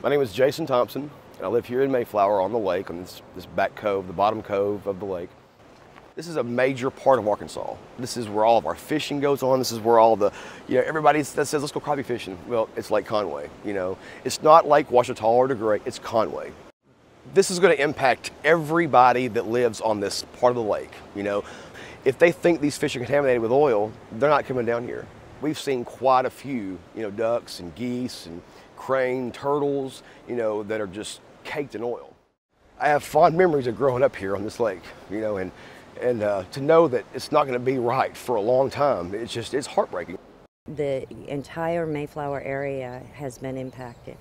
My name is Jason Thompson, and I live here in Mayflower on the lake, on this back cove, the bottom cove of the lake. This is a major part of Arkansas. This is where all of our fishing goes on. This is where all the, everybody that says, let's go crappie fishing. Well, it's Lake Conway, It's not Lake Ouachita or DeGray, it's Conway. This is going to impact everybody that lives on this part of the lake, If they think these fish are contaminated with oil, they're not coming down here. We've seen quite a few, ducks and geese and crane, turtles, that are just caked in oil. I have fond memories of growing up here on this lake, and to know that it's not going to be right for a long time, it's heartbreaking. The entire Mayflower area has been impacted.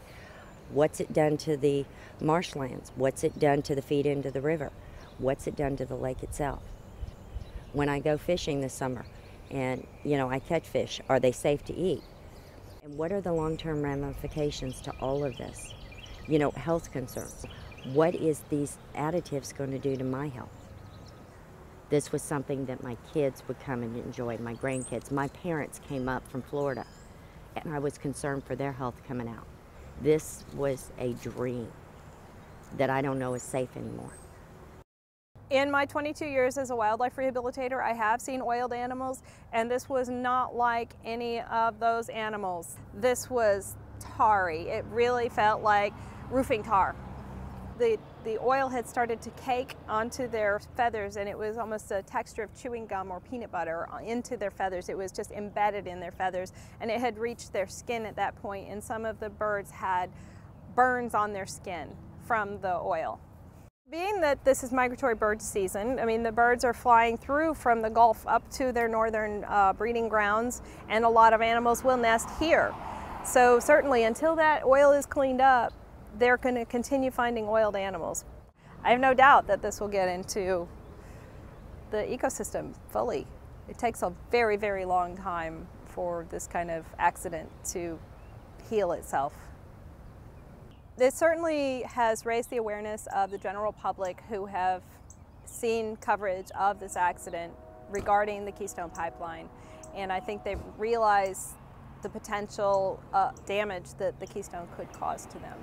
What's it done to the marshlands? What's it done to the feed into the river? What's it done to the lake itself? When I go fishing this summer and, I catch fish, are they safe to eat? And what are the long-term ramifications to all of this? Health concerns. What is these additives going to do to my health? This was something that my kids would come and enjoy, my grandkids. My parents came up from Florida, and I was concerned for their health coming out. This was a dream that I don't know is safe anymore. In my 22 years as a wildlife rehabilitator, I have seen oiled animals, and this was not like any of those animals. This was tarry. It really felt like roofing tar. The oil had started to cake onto their feathers, and it was almost a texture of chewing gum or peanut butter into their feathers. It was just embedded in their feathers, and it had reached their skin at that point, and some of the birds had burns on their skin from the oil. Being that this is migratory bird season, the birds are flying through from the Gulf up to their northern breeding grounds, and a lot of animals will nest here. So certainly until that oil is cleaned up, they're going to continue finding oiled animals. I have no doubt that this will get into the ecosystem fully. It takes a very, very long time for this kind of accident to heal itself. It certainly has raised the awareness of the general public who have seen coverage of this accident regarding the Keystone Pipeline, and I think they've realized the potential damage that the Keystone could cause to them.